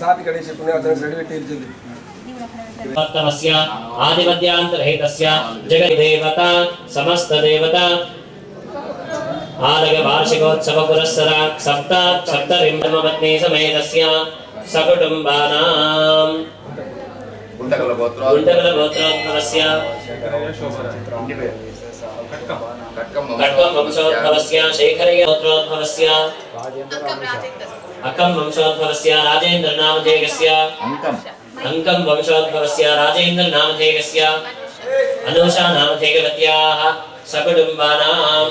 साथ Ganesh पुण्यार्चन ready tell तमस्य आदिमध्यांतरहितस्य जगदेवता समस्त देवता आलय वार्षिकोत्सव पुरस्सर सप्तविंशमपत्नी समेतस्य सकुटुंबानां गुंडकल गोत्रोद्भवस्य कट्कम वंशोद्भवस्य शेखरय गोत्रोद्भवस्य अक्कम वंशोद्भवस्य राजेन्द्र नामधेयस्य अंकम वंशोद्भवस्य राजेन्द्र नामधेयस्य अनुषा नामधेयवत्याः सकुटुंबानां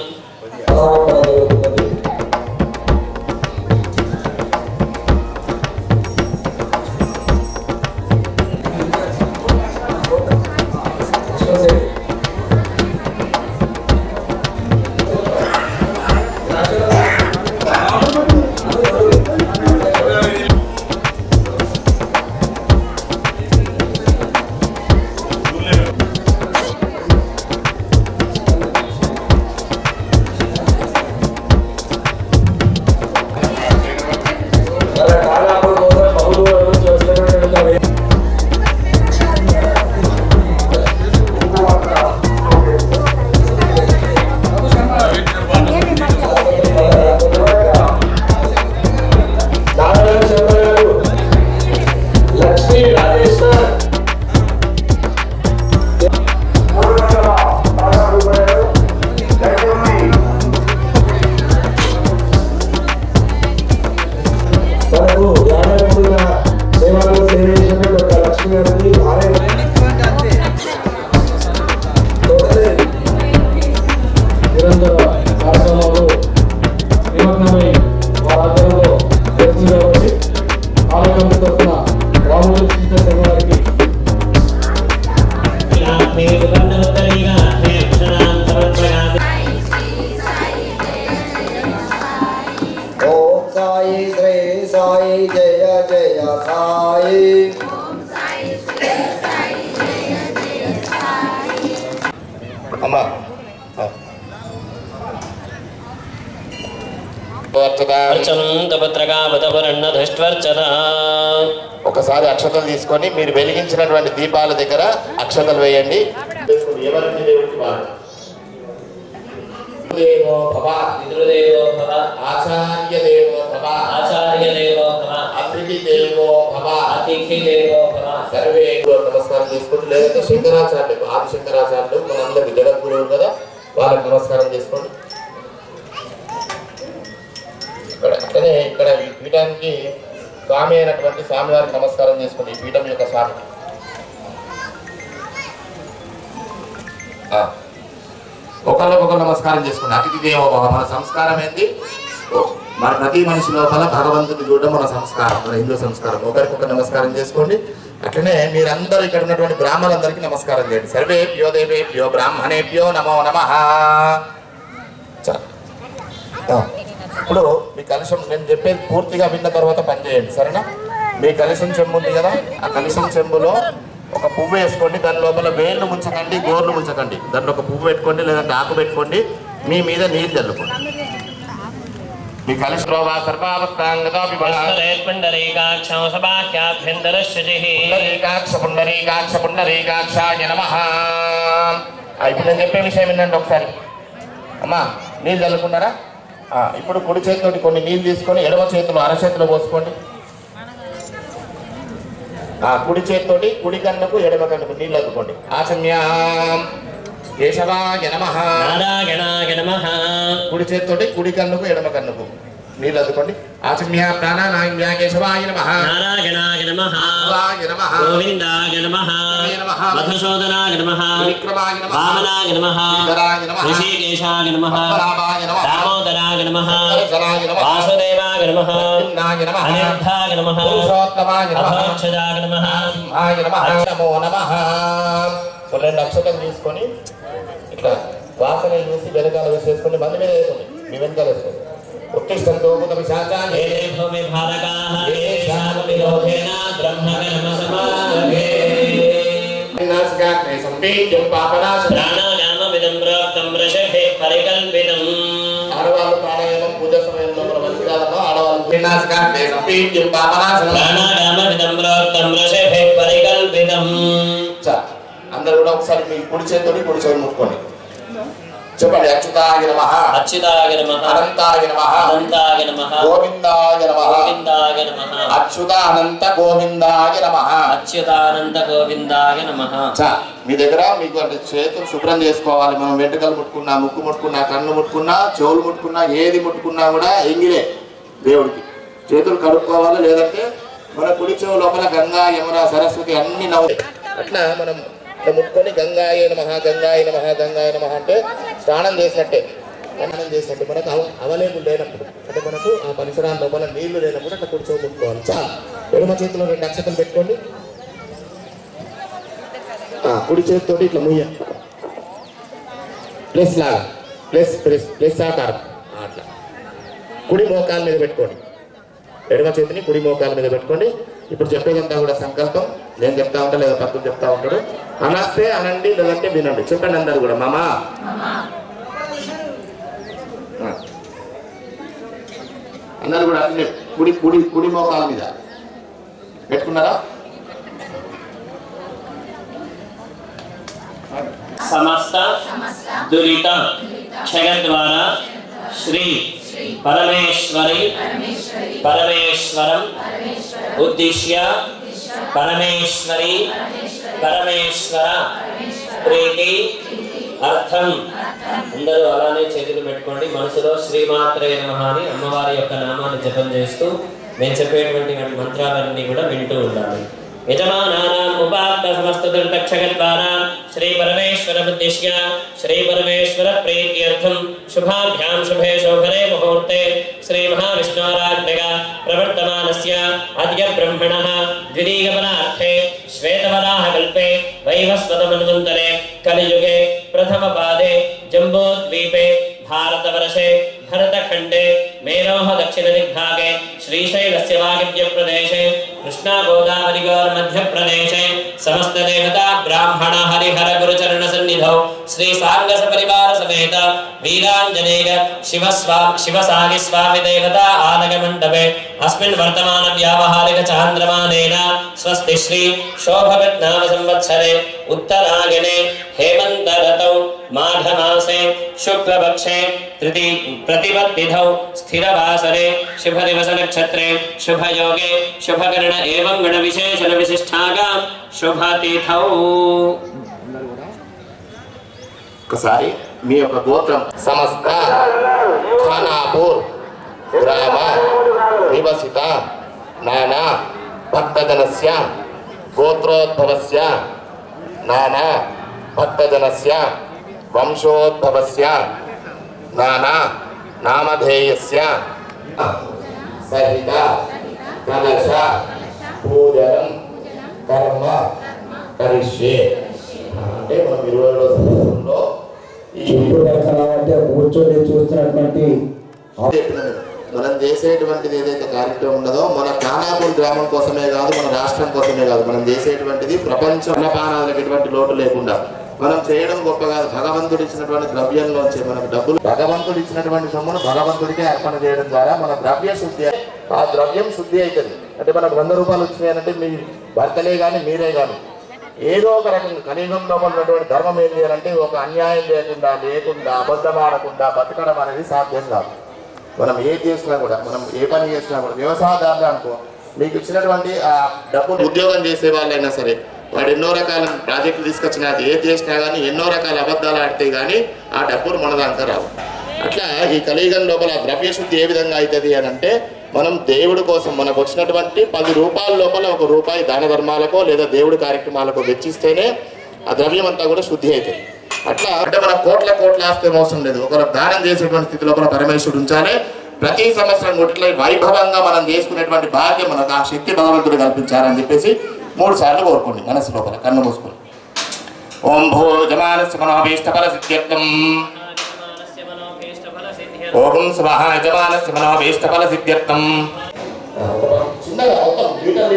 ఒకసారి అక్షతలు తీసుకొని మీరు వెలిగించినటువంటి దీపాల దగ్గర అక్షతలు వేయండి. నమస్కారం చేసుకోండి. లేదంటే శంకరాచార్యులు ఆది శంకరాచార్యులు మనందరికి జగద్గురువు కదా, వాళ్ళకి నమస్కారం చేసుకోండి. అట్లనే ఇక్కడ ఈ పీఠానికి స్వామి అయినటువంటి స్వామివారికి నమస్కారం చేసుకోండి. ఈ పీఠం యొక్క స్వామి ఒకళ్ళకొకరు నమస్కారం చేసుకోండి. అతిథి దేవోభవ మన సంస్కారం ఏంటి? మన ప్రతి మనిషి లోపల భగవంతుని చూడడం మన సంస్కారం, మన హిందూ సంస్కారం. ఒకరికొకరు నమస్కారం చేసుకోండి. అట్లనే మీరందరూ ఇక్కడ ఉన్నటువంటి బ్రాహ్మణులందరికీ నమస్కారం చేయండి. సర్వేభ్యో దేవేభ్యో బ్రాహ్మణేభ్యో నమో నమః. ఇప్పుడు మీ కలశం నేను చెప్పేది పూర్తిగా విన్న తర్వాత పనిచేయండి, సరేనా? మీ కలశం చెంబు ఉంది కదా, ఆ కలశం చెంబులో ఒక పువ్వు వేసుకోండి. దాని లోపల వేళ్ళు ముంచకండి, గోర్లు ముంచకండి. దాంట్లో ఒక పువ్వు పెట్టుకోండి, లేదంటే ఆకు పెట్టుకోండి. మీ మీద నీళ్ళు చల్లుకోండి. మీ కలశం ఇప్పుడు నేను చెప్పే విషయం ఏంటంటే ఒకసారి అమ్మా నీళ్ళు చల్లుకున్నారా? ఇప్పుడు కుడి చేతితోటి కొన్ని నీళ్ళు తీసుకొని ఎడమ చేతిలో అరచేతిలో పోసుకోండి. కుడి చేతితోటి కుడి కన్నుకు ఎడమ కన్నుకు నీళ్ళు అద్దుకోండి. ఆచమ్యాం కేశవాయ నమః, నారాయణాయ నమః. కుడి చేతితోటి కుడి కన్నుకు ఎడమ కన్నుకు నీళ్ళు అద్దుకోండి. ఆచమ్యా ప్రాణానాయ కేశవాయ నమః, నారాయణాయ నమః, గోవిందాయ నమః, మధుసూదనాయ నమః, విక్రమాయ నమః, వామనాయ నమః, ఋషికేశాయ నమః, దామోదరాయ నమః, వాసుదేవాయ నమః, అనిరుద్ధాయ నమః, అభోక్షజాయ నమః, నమో నమః. రెండు అక్షతలు తీసుకొని ఇట్లా వాసన చూసి వెనకాల వేసేసుకొని మంది మీద వేసుకోండి. మీ వెనకాల వేసుకోండి. ఉత్తిష్టంతో పిశాచాః భూమి భారకాః ఏషామవిరోధేన బ్రహ్మకర్మ సమారభే నాస్కాగ్రే సంపీజ్యం పాపనాశ ప్రాణాయామమిదం ప్రోక్తం ఋషభే పరికల్పితం. ఆడవాళ్ళు ప్రాణాయామం పూజ సమయంలో మంచి కాలంలో ఆడవాళ్ళు వినాశకాంతే సంపీడ్యం పాపనాశనం ప్రాణాయామమిదం ప్రోక్తం ఋషిభిః పరికల్పితం. అందరూ కూడా ఒకసారి మీ కుడి చేతితోటి కుడి చెవులు ముట్టుకోండి. చెప్పండి. అచ్యుతాయ నమః, అచ్యుతాయ నమః, అనంతాయ నమః, అనంతాయ నమః, గోవిందాయ నమః, గోవిందాయ నమః, అచ్యుతానంత గోవిందాయ నమః. అచ్యుతానంద గోవిందాయ నమః. మీ దగ్గర మీకు అంటే చేతులు శుభ్రం చేసుకోవాలి. మనం వెంట్రుకలు ముట్టుకున్నా, ముక్కు ముట్టుకున్నా, కన్ను ముట్టుకున్నా, చెవులు ముట్టుకున్నా, ఏది ముట్టుకున్నా కూడా ఎంగిలే దేవుడికి. చేతులు కడుక్కోవాలి. లేదంటే మన కుడి చెవు లోపల గంగా, యమున, సరస్వతి అన్ని నవ్వు. అట్లా మనం ముట్టుకొని గంగాయ నమః, గంగాయ నమః, గంగాయ నమః అంటే స్నానం చేసినట్టే. స్నానం చేసినట్టు మనకు అవైలబుల్ లేనప్పుడు, అంటే మనకు ఆ పరిసరాల లోపల నీళ్లు లేనప్పుడు అట్లా కుడి చెవు ముట్టుకోవాలి. ఎడమ చేతిలో 2 అక్షతలు పెట్టుకోండి. కుడి చేతితోటి ఇట్లా ముయ్య ప్లస్ లాగా ప్లస్ ఆకారం అట్లా కుడి మోకాల మీద పెట్టుకోండి. ఎడమ చేతిని కుడి మోకాల మీద పెట్టుకోండి. ఇప్పుడు చెప్పేదంతా కూడా సంకల్పం. నేను చెప్తా ఉంటా లేదా పక్కన చెప్తా ఉంటాడు. అనస్తే అనండి, లేదంటే వినండి. చెప్పండి అందరు కూడా. మామా అందరు కూడా అన్ని కుడి కుడి కుడి మోకాల మీద పెట్టుకున్నారా? సమస్త దురిత క్షయద్వారా శ్రీ పరమేశ్వరం ఉద్దిశ్య పరమేశ్వర ప్రీతి అర్థం. అందరూ అలానే చేతులు పెట్టుకోండి. మనసులో శ్రీమాత్రే నమః అని అమ్మవారి యొక్క నామాన్ని జపం చేస్తూ నేను చెప్పేటువంటి మంత్రాలన్నీ కూడా వింటూ ఉండాలి. యజమానానాం ఉపాత్త సమస్త దుర్దక్షగద్వారా శ్రీ పరమేశ్వరముద్దిశ్య శ్రీ పరమేశ్వర ప్రీత్యర్థం శుభాభ్యాం శుభే శోభనే ముహూర్తే శ్రీ మహావిష్ణోరాజ్ఞగా ప్రవర్తమానస్య అద్య బ్రహ్మణః ద్వితీయపరార్థే శ్వేతవరాహకల్పే వైవస్వతమన్వంతరే కలియుగే ప్రథమపాదే జంబోద్వీపే भारतवर्षे भरतखंडे मेरोह दक्षिण दिग्भागे श्रीशैलस्य वागिव्य प्रदेशे कृष्णा गोदावरी गौर मध्य प्रदेशे समस्त देवता ब्राह्मण हरिहर गुरुचरण सन्निधौ श्री सांगस परिवार समेत वीरांजनेय शिवसागि स्वामी देवता आलय मंडपे अस्मिन् वर्तमान व्यावहारिक चांद्रमानेन स्वस्ति श्री शोभवत् नाम संवत्सरे उत्तरायणे हेमंत ऋतौ माघमासे शुक्लपक्षे प्रतिपद्तिथौ स्थिरवासरे शुभदिवस नक्षत्रे शुभयोगे शुभकर्ण एवं गण विशेषण विशिष्टागा शुभतिथौ. ఒకసారి మీ యొక్క గోత్రం సమస్త ఖానాపూర్ గ్రామ నివసిత నానా భక్తజనస్య గోత్రోద్భవస్య నానా భక్తజనస్య వంశోద్భవస్య నానా నామధేయస్య సహిత కలశ పూజనం కర్మ కరిష్యే. అంటే మనం 20వ సంవత్సరంలో కూర్చొని చూస్తున్నటువంటి మనం చేసేటువంటిది ఏదైతే కార్యక్రమం ఉన్నదో మన ఖానాపూర్ గ్రామం కోసమే కాదు, మన రాష్ట్రం కోసమే కాదు, మనం చేసేటువంటిది ప్రపంచ అన్నపానాలకు ఎటువంటి లోటు లేకుండా మనం చేయడం గొప్ప కాదు. భగవంతుడు ఇచ్చినటువంటి ద్రవ్యంలోంచి మనకు డబ్బులు, భగవంతుడు ఇచ్చినటువంటి సొమ్మును భగవంతుడికే అర్పణ చేయడం ద్వారా మన ద్రవ్య శుద్ధి, ఆ ద్రవ్యం శుద్ధి అవుతుంది. అంటే మనకు 100 రూపాయలు వచ్చినాయంటే మీ భర్తలే కానీ మీరే కానీ ఏదో ఒక రకంగా కలియుగంలో ఉన్నటువంటి ధర్మం ఏం చేయాలంటే ఒక అన్యాయం లేకుండా అబద్ధం ఆడకుండా బతకడం అనేది సాధ్యం కాదు. మనం ఏది చేసినా కూడా, మనం ఏ పని చేసినా కూడా, వ్యవసాయదారులు అనుకో, మీకు ఇచ్చినటువంటి ఆ డబ్బులు ఉద్యోగం చేసే వాళ్ళైనా సరే వాడు ఎన్నో రకాల ప్రాజెక్టులు తీసుకొచ్చినా ఏది చేసినా కానీ ఎన్నో రకాల అబద్ధాలు ఆడితే కానీ ఆ డబ్బులు మన దాంట్లో రావు. అట్లా ఈ కలియుగం లోపల ద్రవ్య శుద్ధి ఏ విధంగా అవుతుంది అని అంటే మనం దేవుడి కోసం మనకు వచ్చినటువంటి 10 రూపాయల లోపల 1 రూపాయి దాన ధర్మాలకో లేదా దేవుడి కార్యక్రమాలకో వెచ్చిస్తేనే ఆ ద్రవ్యం అంతా కూడా శుద్ధి అవుతుంది. అట్లా అంటే మన కోట్ల ఆస్తే మోసం లేదు. ఒకరు దానం చేసేటువంటి స్థితి లోపల పరమేశ్వరుడు ఉంచాలి. ప్రతి సంవత్సరం గుట్ల వైభవంగా మనం చేసుకునేటువంటి భాగ్యం మనకు ఆ శక్తి భగవంతుడు కల్పించాలని చెప్పేసి 3 సార్లు కోరుకోండి మనసు లోపల కన్ను మూసుకొని. ఓం భోజమానస్య మనోభీష్టఫల సిద్ధ్యర్థం ఓం స్వాహ యజమానస్య మనోభీష్టఫల సిద్ధ్యర్థం. చిన్నగా ఒక లీటర్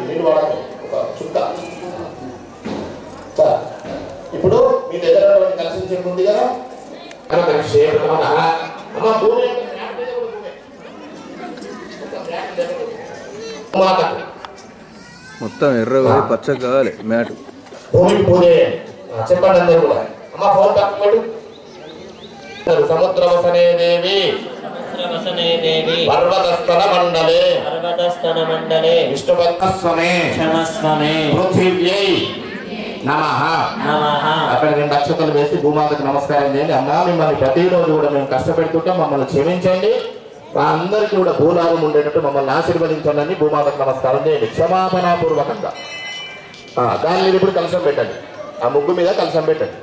నీళ్ళు వాడాలి, ఒక చుక్క. ఇప్పుడు మీ దగ్గర కలిసి చెట్టు ఉంది కదా, అమ్మ భూమి మాతకు మొత్తం ఎర్రగా పచ్చగా కావాలి మ్యాట్. భూమికి పూజ చేయండి. చెప్పండి అందరూ కూడా. అమ్మ ఫోన్ పక్కన పెట్టు. సముద్రవసనే దేవి పర్వతస్థల మండలే విష్ణుపత్స్వమే పృథివ్యై నమః. అక్కడ 2 అక్షతలు వేసి భూమాతకు నమస్కారం చేయండి. అమ్మా మిమ్మల్ని ప్రతిరోజు కూడా మేము కష్టపెడుతుంటాం, మమ్మల్ని క్షమించండి, మా అందరికీ కూడా భూలాభం ఉండేటట్టు మమ్మల్ని ఆశీర్వదించండి. భూమాతకు నమస్కారం చేయండి క్షమాపణాపూర్వకంగా. దాని మీద ఇప్పుడు కలశం పెట్టండి. ఆ ముగ్గు మీద కలశం పెట్టండి.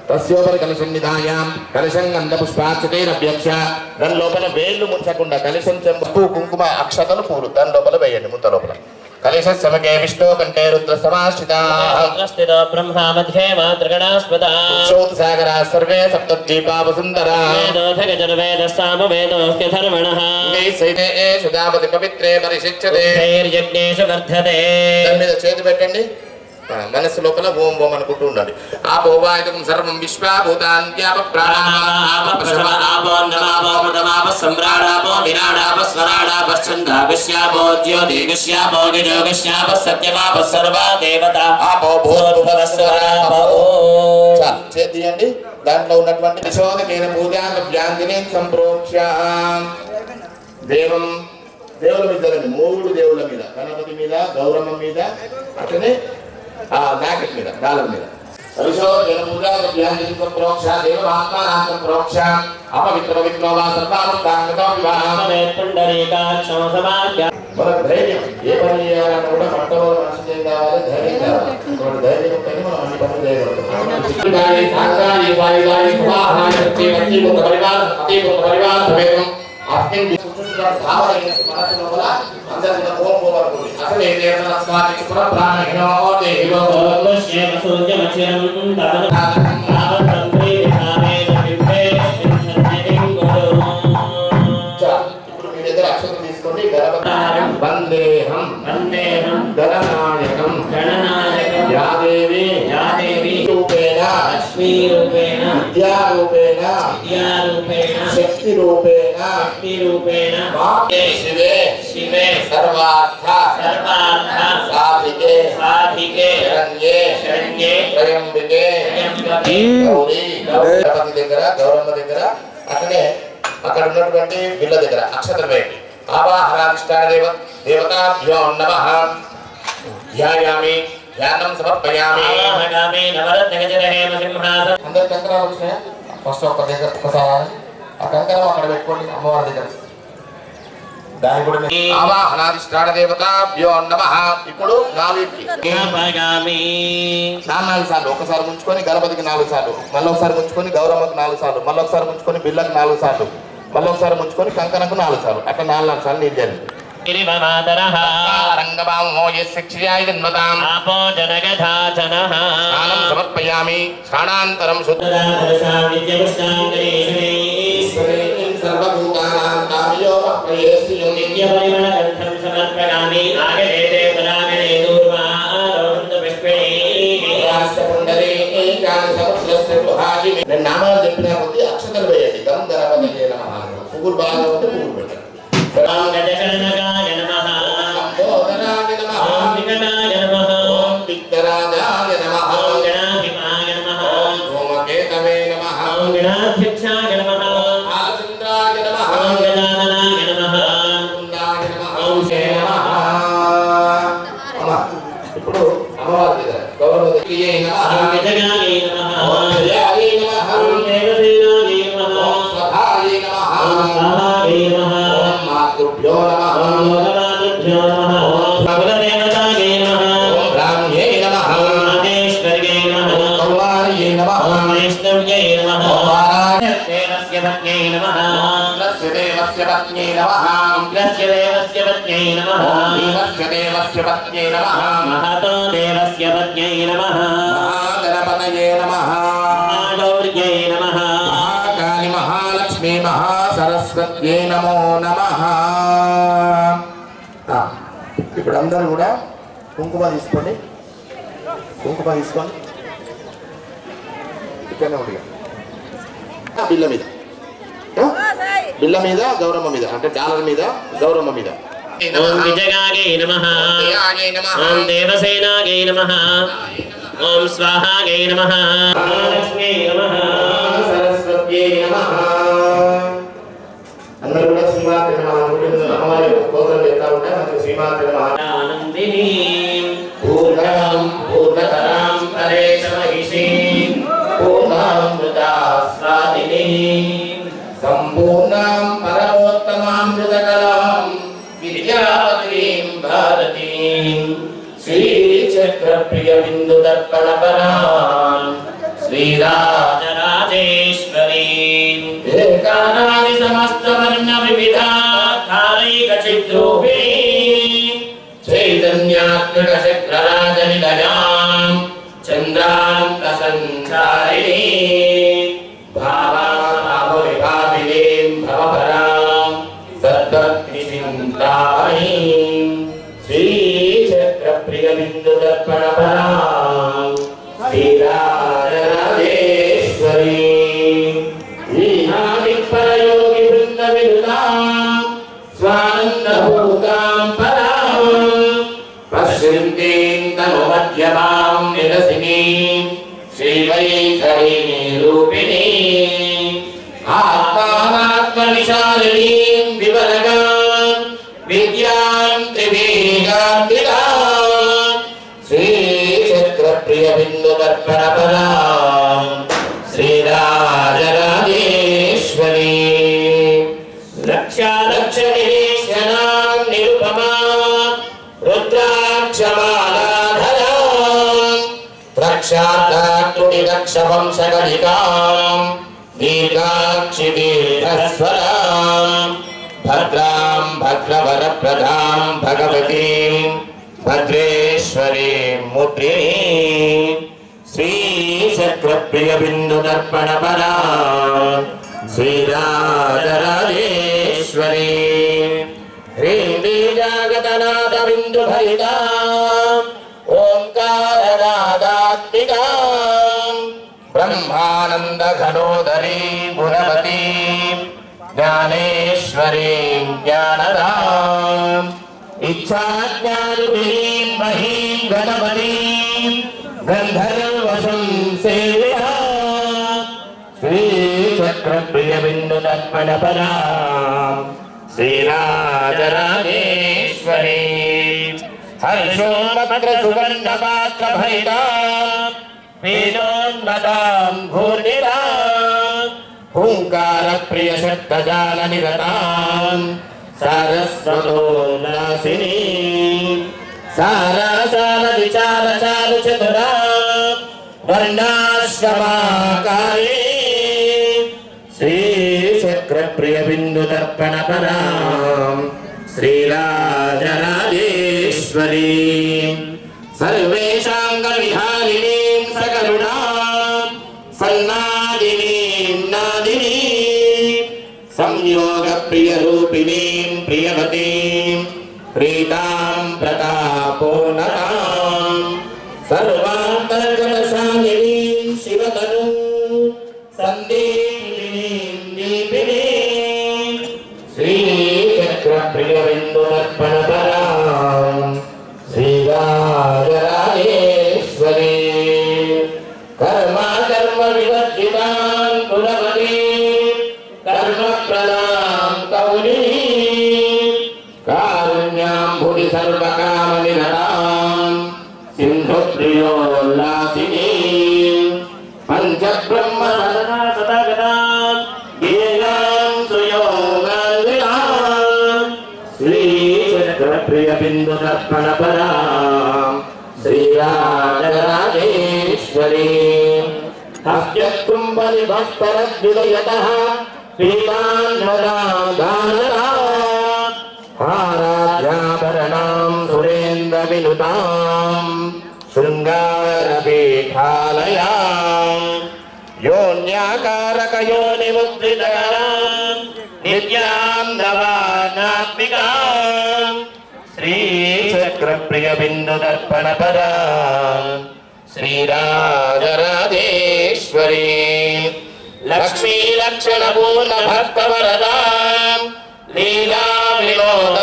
తస్యోపరి కలశం నిధాయాం కలశం గంధ పుష్పాక్షతైరభ్యక్ష. దాని లోపల వేళ్ళు ముంచకుండా కలశం చెంపు కుంకుమ అక్షతలు పూలు దాని లోపల వేయండి. ముంత లోపల కలశ సమకే విష్ణు కంటే రుద్ర సమాశ్రితా బ్రహ్మ మధ్యే మాతృగణాస్పదా సాగరా సర్వే సప్తద్వీపా వసుంధరా సుధాపతి పవిత్రే పరిశిచ్యతే వర్ధతే. దాని మీద చేతి పెట్టండి. మనసు లోపల ఓం ఓం అనుకుంటూ ఉండాలి. ఆపోవాయుధం సర్వం చేయండి. దాంట్లో ఉన్నటువంటి దేవం దేవుల మీద 3 దేవుళ్ళ మీద, గణపతి మీద, గౌరమ్మ మీద, అట్లనే బ్యాకెట్ మీద, డాలర్ మీద మన ధైర్యం ఏ పని చేయాలన్నా కూడా పట్టలో మనసు కావాలి, ధైర్యం కావాలి. ధైర్యం ఉంటేనే మనం అన్ని పనులు చేయగలుగుతాం. ఇప్పుడు మీ దగ్గర అక్షరం తీసుకోండి. వందేహం గణనాయకం యాదేవి రూపేణ విద్యారూపేణ శక్తి రూపేణ శివే సర్వార్థ సాధికే శరణ్యే త్రయంబికే గౌరీ. గణపతి దగ్గర, గౌరమ్మ దగ్గర, అట్లనే అక్కడ ఉన్నటువంటి బిళ్ళ దగ్గర అక్షతలు వేయండి. ఆవాహనాధిష్టాన దేవతాభ్యో నమః. ధ్యాయామి, ధ్యానం సమర్పయామి. అందరు కంకరాలు వచ్చినాయా? ఫస్ట్ ఒక దగ్గర ఒకసారి ఆ కంకరం అక్కడ పెట్టుకోండి అమ్మవారి దగ్గర. దాని కూడా ఆవాహనాధిష్టాన దేవతాభ్యో నమః. ఇప్పుడు 4 సార్లు ఒకసారి ముంచుకొని గణపతికి 4 సార్లు, మళ్ళీ ఒకసారి ముంచుకొని గౌరమ్మకు 4 సార్లు, మళ్ళీ ఒకసారి ముంచుకొని బిళ్ళకు 4 సార్లు, మళ్ళీ ఒకసారి ముంచుకొని కంకణకు 4 సార్లు, అట్లా 4 సార్లు నీళ్ళు చేయండి. సమర్పయామి. స్నానాంతరం నేను నామాలు చెప్పిన కొద్ది అక్షతలు వేయండి. గం గణపతి పువ్వులు బాగా ఉంటే పువ్వులు పెట్టండి. ఇప్పుడు అమ్మవారి దగ్గర గౌరవ మహాలక్ష్మీ మహాసరస్వత్యై నమో నమః. ఇప్పుడు అందరూ కూడా కుంకుమ తీసుకోండి. కుంకుమ తీసుకోండి. ఇక్కడనే ఉండి బిల్ల మీద గౌరమ్మ మీద, అంటే డాలర్ మీద గౌరమ్మ మీద ఓం విజయాగై నమః ఓం దేవసేనాగై నమః ఓం స్వాహాగై నమః మహాలక్ష్మీ నమః సరస్వత్యై నమః. అందరూ కూడా శ్రీమాత్రే నమః అనుకుంటున్న అమ్మవారి స్తోత్రం చెప్తా ఉంటే మనకు శ్రీమాత్రే నమః. ఆనందిని పూర్ణం పూర్ణతరాం పరేశ మహిషీం పూర్ణామృతా స్వాదిని సంపూర్ణాం పరమోత్తమామృతకలాం విద్యావతీం భారతీం శ్రీచక్రప్రియ బిందు దర్పణ పరాం రాజరాజేశ్వరీం ఏకానాది సమస్త వర్ణ వివిధా కారైక చిత్రూపిణీం చైతన్యాత్మక చక్రరాజ నిలయాం చంద్రాంత సంచారిణీం భావాభావ విభావినీం భవపరాం సద్భక్తి చింతామణీం శ్రీచక్రప్రియ బిందు దర్పణ పరాం శ్రీరాజరాజేశ్వరీ పరయోగి బృంద వినుతాం స్వానందభూతాం పరాం పశ్యంతీం తనుమధ్యమాం నిరసినీం శ్రీవైఖరీ రూపిణీం ఆత్మానాత్మవిశాలినీం వివరగాం విద్యాం త్రివేగాంతికాం శ్రీచక్రప్రియ బిందు దర్పణ పరాం శ్రీరాజరాజేశ్వరీ లక్షాలక్షణీశనాం నిరుపమా రుద్రాక్షమాలాధరాం రక్షార్థాత్తుని రక్షవంశగణికాం దీర్ఘాక్షి దీర్ఘస్వరాం భద్రాం భద్రవరప్రదాం భగవతీం భద్రేశ్వరీం ముద్రిణీం శ్రీచక్రప్రియ బిందు దర్పణ పరాం శ్రీరాజరాజేశ్వరీ హ్రీం బీజాగతనాద బిందు భరితాం ఓంకారనాదాత్మికాం బ్రహ్మానంద ఘనోదరీ గుణవతీ జ్ఞానేశ్వరీం జ్ఞానదాం ఇచ్ఛాజ్ఞానుభీం మహీం గణపతీం గంధర్వసం సేవ్యా శ్రీచక్రప్రియ బిందు దర్పణ పరాం శ్రీరాజరాజేశ్వరీ హర్షోపత్ర సుగంధ పాత్ర భరితాం వేదోన్మతాం భూర్నిరాం హూంకార ప్రియ శబ్దజాల నిరతాం సారస్వతోల్లాసినీ సారాసార విచార చారు చతురా వర్ణాశ్రమాకారే శ్రీచక్రప్రియ బిందు దర్పణ పరాం శ్రీరాజరాజేశ్వరీ సర్వేషాంగ విహారిణీం సకరుణాం సన్నాదినీం నాదినీం సంయోగ ప్రియ రూపిణీం ప్రియవతీం ప్రీతాం ప్రతాపోన్నతాం సర్వాంతర్గతశాలినీం శివతను సందీపినీం దీపినీం శ్రీచక్రప్రియ బిందు దర్పణ పరాం శ్రీరాజరాజేశ్వరీ కర్మ వివర్జితాం కులవతీం కర్మప్రదాం కౌలినీం కారుణ్యాంబుడి సర్వకామనిరతాం సింధుప్రియోల్లాసినీం పంచబ్రహ్మ సదనా సదాగతాం గేయాం సుయోగాన్వితాం శ్రీచక్రప్రియ బిందు దర్పణ పరాం శ్రీరాజరాజేశ్వరీ హస్త్యకుంభ నిభస్తరద్విలయతః పీతాన్వదాదానతాం ఆరాధ్యాభరణాం సురేంద్ర వినుతాం శృంగారపీఠాలయాం యోన్యాకారక యోనిముద్రితాం నిత్యాం నవానాత్మికాం శ్రీచక్రప్రియ బిందు దర్పణ పరాం శ్రీరాజరాజేశ్వరీ లక్ష్మీ లక్షణ పూర్ణ భక్త వరదాం లీలా వినోద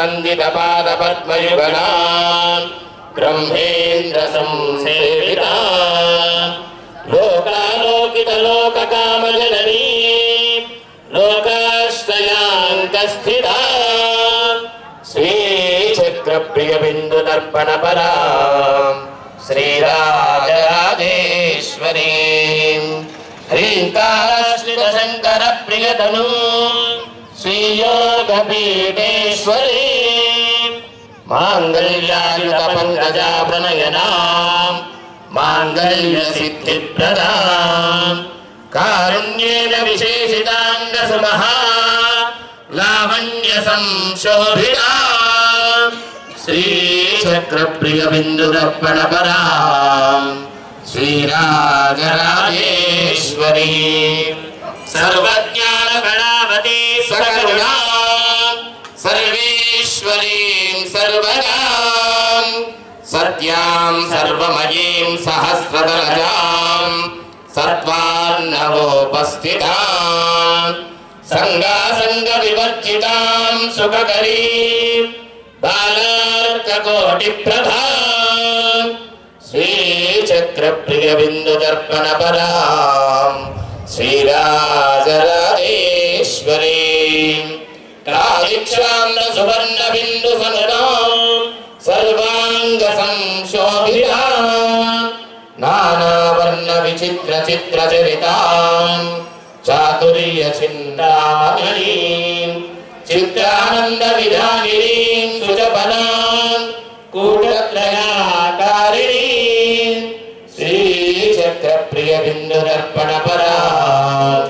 वन्दितपादपद्मयुगलाम् ब्रह्मेन्द्र संसेविता लोकालोकितलोककामजननी लोकाश्रयान्तस्थिता श्रीचक्रप्रियबिन्दुदर्पणपरा श्रीराजराजेश्वरी ह्रीङ्कारश्रितशङ्करप्रियतनु श्रीयोगपीठेश्वरी माङ्गल्यायुतपङ्कजा प्रणयनाम् माङ्गल्यसिद्धिप्रदाम् कारुण्येन विशेषिताङ्गसुमहा लावण्यसंशोभिता श्रीचक्रप्रियबिन्दुदर्पणपरा श्रीराजराजेश्वरी सर्वज्ञानगणावती सकरुणा सर्वेश्वरीं सर्वदां सत्यां सर्वमयीं सहस्रदलजां सत्त्वान्नवोपस्थितां संगासंगविवर्जितां सुखकरीं बालार्ककोटिप्रभां श्रीचक्रप्रियबिन्दुदर्पणपरां श्रीराजराजेश्वरीं कालिक्षाम्रसुवर्णबिन्दुसनदां सर्वाङ्गसंशोभितां नानावर्णविचित्रचित्रचरितां चातुर्यचिन्तामणीं चित्रानन्दविधानिनीं सुजबलां कूटत्रयाकारिणीं श्रीचक्रप्रियबिन्दुदर्पणपरां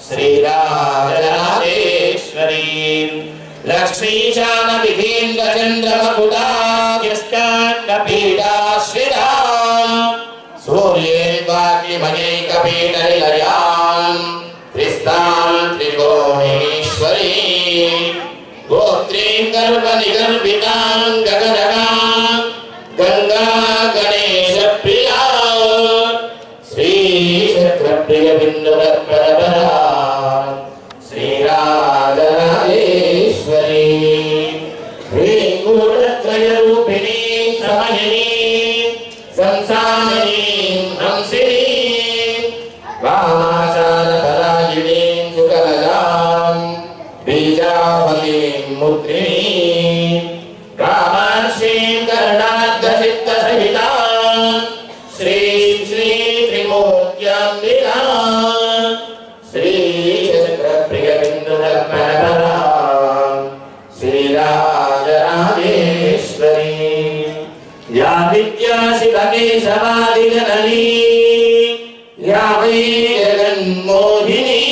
श्रीराजराजेश्वरीं लक्ष्मीशानविधीन्द्रचन्द्रमकुटाभ्यष्टाङ्गपीठाश्रितां सूर्येन्द्वाग्निमयैकपीठनिलयां त्रिस्तां त्रिकोणेश्वरीं गोत्रीं गर्भनिगर्भितां गगनगां गङ्गा गणेशप्रिया श्रीचक्रप्रियबिन्दुदर्पणपरा श्रीराजराजेश्वरी ह्रीङ्गूढत्रयरूपिणीं समयिनीं संसारिणीं हंसिनीं वामाचारपरायिणीं सुकलजां बीजावलीं मुद्रिणीं कामाक्षीं कर्णार्धचित्तसहितां श्रीं श्रीं त्रिमूर्त्याम्बिकां श्रीचक्रप्रियबिन्दुदर्पणपरा श्रीराजराजेश्वरी या विद्या शिवकेशवादिजननी या वै जगन्मोहिनी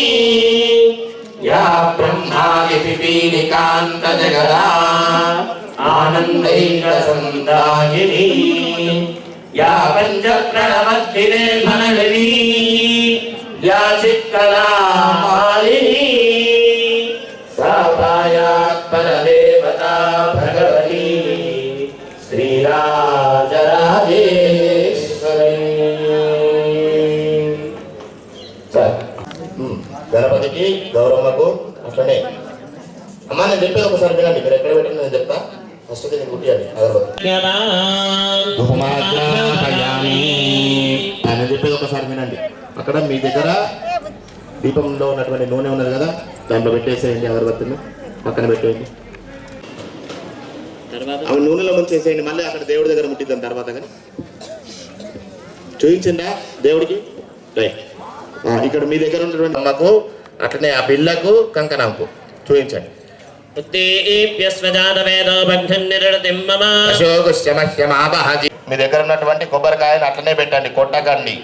या ब्रह्मादिपिपीलिकान्तजगदा आनन्दैकसन्दायिनी या पञ्चप्रणवद्धिरे मनलिनी या चित्कलामालिनी सा पायात् परदेवता भगवती श्रीराजराजेश्वरी గణపతికి గౌరమ్మకు అట్లనే అమ్మ నేను చెప్పే ఒకసారి వినండి మీరు ఎక్కడ పెట్టిన నేను చెప్తా ఫస్ట్ దీన్ని కుట్టియండి అగరబత్తి ఆయన చెప్పేది ఒకసారి వినండి అక్కడ మీ దగ్గర దీపంలో ఉన్నటువంటి నూనె ఉన్నది కదా దాంట్లో పెట్టేసేయండి అగరబత్తిని పక్కన పెట్టేయండి అవి నూనెలో ముంచేసేయండి మళ్ళీ అక్కడ దేవుడి దగ్గర ముట్టిద్దాం తర్వాత కానీ చూపించిందా దేవుడికి ఇక్కడ మీ దగ్గర ఉన్నటువంటి అమ్మకు అట్లనే ఆ పిల్లకు కంకణంకు చూపించండి మీ దగ్గర ఉన్నటువంటి కొబ్బరికాయలు అట్లనే పెట్టండి కొట్టకండి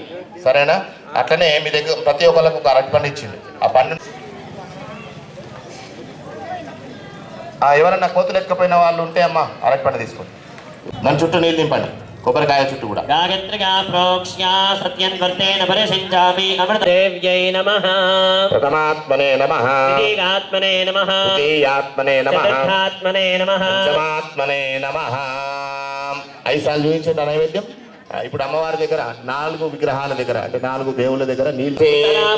సరేనా అట్లనే మీ దగ్గర ప్రతి ఒక్కరికి ఒక అరటి పండు ఇచ్చింది ఆ పండు ఎవరన్నా కోతులు ఎక్కపోయిన వాళ్ళు ఉంటే అమ్మ అరటి పండు తీసుకోండి దాని చుట్టూ నీళ్ళు నింపండి కొబ్బరికాయ చుట్టూ కూడా గాయత్రిగా ప్రోక్ష్య సత్యన్వర్తేన పరిశించామి అమృతదేవ్యై నమః ప్రథమాత్మనే నమః ద్వితీయాత్మనే నమః తృతీయాత్మనే నమః చతుర్థాత్మనే నమః పంచమాత్మనే నమః 5 సార్లు చూపించండి నైవేద్యం ఇప్పుడు అమ్మవారి దగ్గర 4 విగ్రహాల దగ్గర అంటే 4 దేవుళ్ళ దగ్గర నీళ్ళు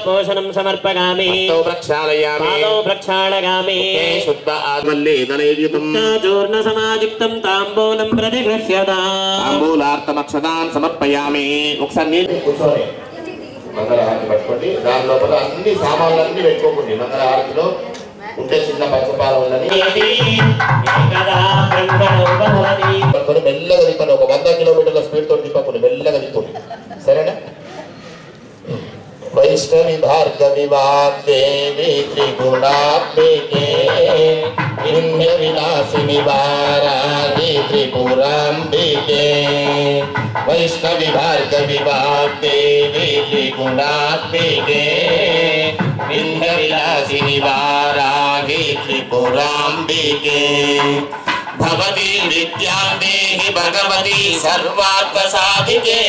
పోషణం సమర్పగామి ప్రక్షాళయామి పాదౌ ప్రక్షాళయామి శుద్ధ ఆత్మల్లి దళయుతం చూర్ణ సమాయుక్తం తాంబూలం ప్రతిగృహ్యత తాంబూలార్థమక్షదాన్ సమర్పయామి. ఒకసారి నీళ్ళు కూర్చొని మంగళహారతి పట్టుకోండి. దాని లోపల అన్ని సామాన్లన్నీ పెట్టుకోకండి. మంగళహారతిలో ఉంటే చిన్న పంచపాల ఉన్నది పట్టుకొని మెల్లగా తిప్పండి. ఒక 100 కిలోమీటర్ల స్పీడ్ తోటి తిప్పకుండా మెల్లగా తిప్పండి. సరేనా? వైష్ణవి భార్గవి వాగ్దేవి త్రిగుణాత్మికే వింధ్య విలాసిని వారాహి త్రిపురాంబికే. వైష్ణవి భార్గవి వాగ్దేవి త్రిగుణాత్మికే వింధ్య విలాసిని వారాహి త్రిపురాంబికే. భవతి విద్యాదేహి భగవతి సర్వార్థ సాధికే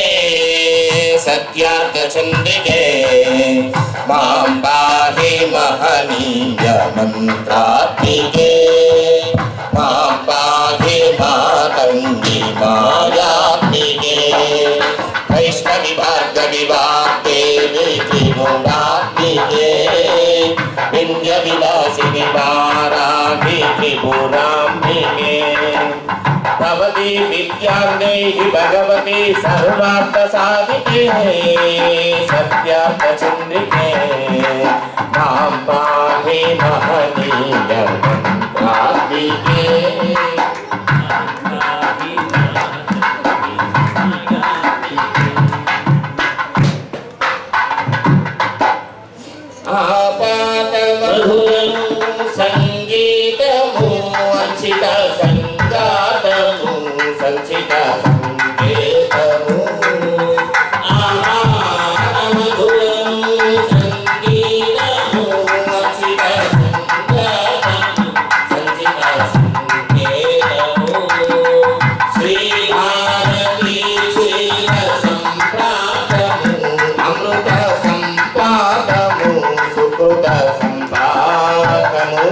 సత్యార్థ చండికే మాం పాహి మహనీయ మంత్రాత్మికే మాం పాహి మాతంగి మాయాత్మికే. వైష్ణవి భార్గవి వాగ్దేవి త్రిగుణాత్మికే వింధ్య విలాసిని వారాహి త్రిపురాంబికే. భవతి విద్యాదేహి భగవతి సర్వార్థ సాధికే సత్యార్థ చంద్రికే మాం పాహి మహనీయ మంత్రాత్మికే. ఆపాతమధురం సంగీతము అంచిత సంగాతము సంచిత సంకేతము. ఆపాతమధురం సంగీతము అంచిత సంగాతము సంచిత సంకేతము. శ్రీభారతీ క్షీర సంప్రాతము అమృత సంపాదము సుకృత సంపాదము.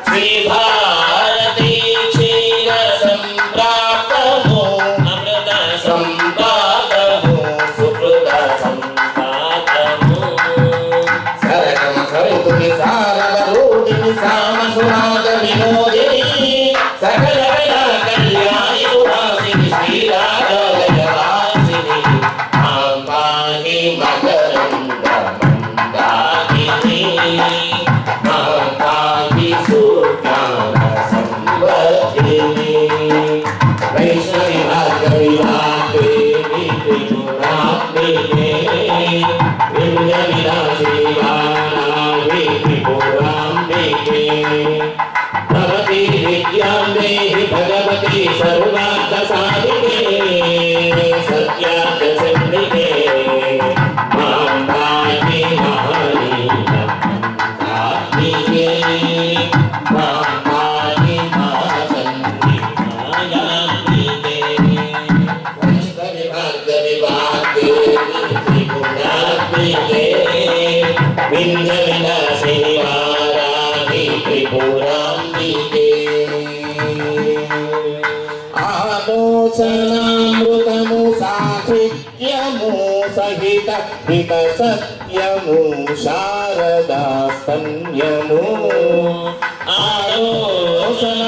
శ్రీభారతీ క్షీర సంప్రాప్తము అమృత సంపాదము సుకృత సంపాదము. సరగమ సరితుని సారవరూపిణి సామసునాద వినోదిని సకల కళ్యాణి సుహాసిని శ్రీరాగలయవాసిని మాం పాహి మకరంద మందాకిని మాం పాహి సుజ్ఞాన సంవర్ధిని. వైష్ణవి భార్గవి వాగ్దేవి త్రిగుణాత్మికే వింధ్య విలాసిని వారాహి త్రిపురాంబికే. భవతి విద్యాదేహి భగవతి సర్వార్థ సాధికే సత్యార్థ చంద్రికే మాం పాహి మహనీయ మంత్రాత్మికే మాం పాహి మాతంగి మాయాత్మికే. వైష్ణవి భార్గవి వాగ్దేవి త్రిగుణాత్మికే వింధ్య విలాసిని వారాహి త్రిపురాంబికే. ఆలోచనామృతము సాహిత్యము సహిత హిత సత్యము శారదాస్తన్యము. ఆలోచనామృతము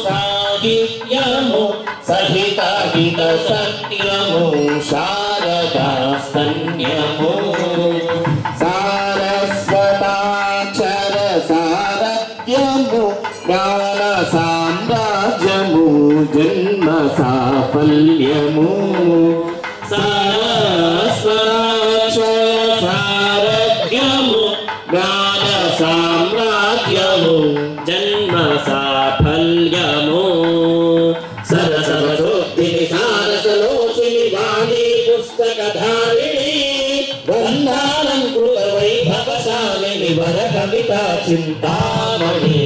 సాహిత్యము సహిత హిత సత్యము శారదాస్తన్యము. సారస్వతాక్షర సారథ్యము జ్ఞాన సామ్రాజ్యము జన్మ సాఫల్యము. సారస్వతాక్షర సారథ్యము జ్ఞాన సామ్రాజ్యము జన్మ సాఫల్యము. సరసవశోద్ధిని సారసలోచిని వాణి పుస్తకధారిణి వందాలంకృత వైభవశాలిని వర కవిత చింతామణి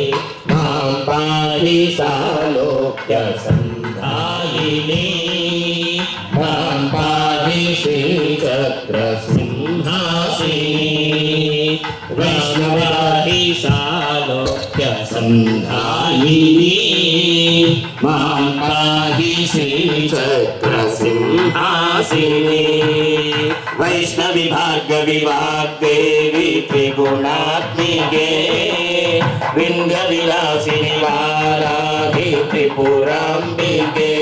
మాం పాహి సాలోక్య సంధాయిని మాం పాహి శ్రీచక్ర సింహాసిని వైష్ణవాహి సాలోక్య త్రైలోక్య సంధాయిని మాం పాహి శ్రీచక్రసింహాసిని వైష్ణవి భార్గవి వాగ్దేవి త్రిగుణాత్మికే వింధ్య విలాసిని వారాహి త్రిపురాంబికే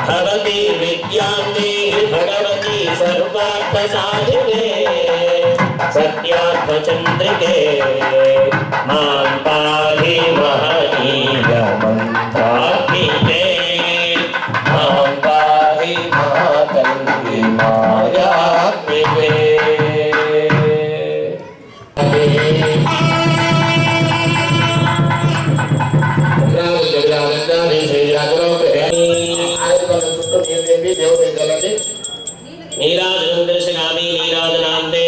భవతి విద్యాందే భగవతి సర్వార్థ సాధినే సత్యార్థచంద్రికే మాం పాహి మహనీయ మంత్రాత్మికే మాం పాహి మహాకల్పి మాయాత్మికే నీరాజనందర్శగామి నీరాజనాంతే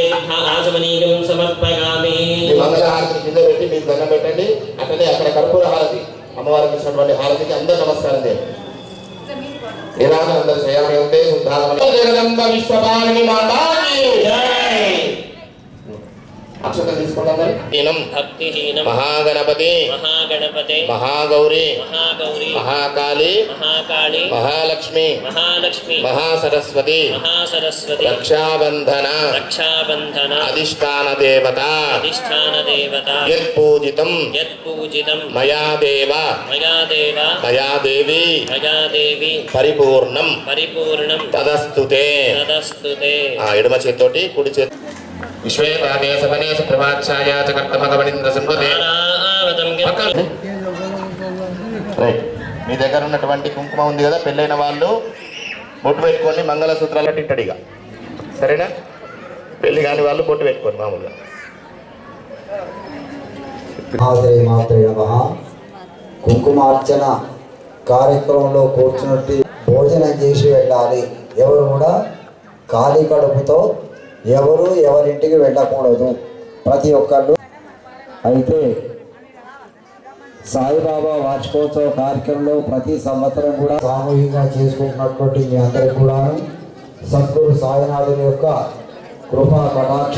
ఆచమనీయం సమర్పగామి. మంగళహారతి కింద పెట్టి మీకు దండం పెట్టండి. అట్లనే అక్కడ కర్పూర హారతి అమ్మవారికి ఇచ్చినటువంటి హారతికి అందరూ నమస్కారం చేయండి. నీరాజనందర్ శయామి ఉంటే జగదంబ విశ్వపాలిని మాతాకి జై. అక్షతలు తీసుకుంటాం. భక్తిహీనం మహాగణపతి మహాగణపతే మహాగౌరి మహాగౌరి మహాకాళి మహాకాళి మహాలక్ష్మి మహాలక్ష్మి మహాసరస్వతి మహాసరస్వతి రక్షాబంధన రక్షాబంధన అధిష్టాన దేవత అధిష్టాన దేవత యత్పూజితం యత్పూజితం మయా దేవ మయా దేవ మయా దేవి మయా దేవి పరిపూర్ణం పరిపూర్ణం తదస్తుతే. తదస్తుతే. ఎడమ చేతితోటి కుడి చేతి విశ్వే భాగే సవనేశ ప్రభాఛాయ చకర్తమగమనింద్ర సంపదే. రైట్. మీ దగ్గర ఉన్నటువంటి కుంకుమ ఉంది కదా, పెళ్ళైన వాళ్ళు బొట్టు పెట్టుకొని మంగళసూత్రాలు తింటాడు. సరేనా? పెళ్లి కాని వాళ్ళు బొట్టు పెట్టుకోండి మామూలుగా. మాత్రే నమః. కుంకుమార్చన కార్యక్రమంలో కూర్చున్నట్టు భోజనం చేసి వెళ్ళాలి. ఎవరు కూడా ఖాళీ కడుపుతో ఎవరు ఎవరింటికి వెళ్ళకూడదు, ప్రతి ఒక్కళ్ళు. అయితే సాయిబాబా వార్షికోత్సవ కార్యక్రమంలో ప్రతి సంవత్సరం కూడా సామూహికంగా చేసుకుంటున్నటువంటి మీ అందరికీ కూడా సద్గురు సాయినాథుని యొక్క కృపా కటాక్ష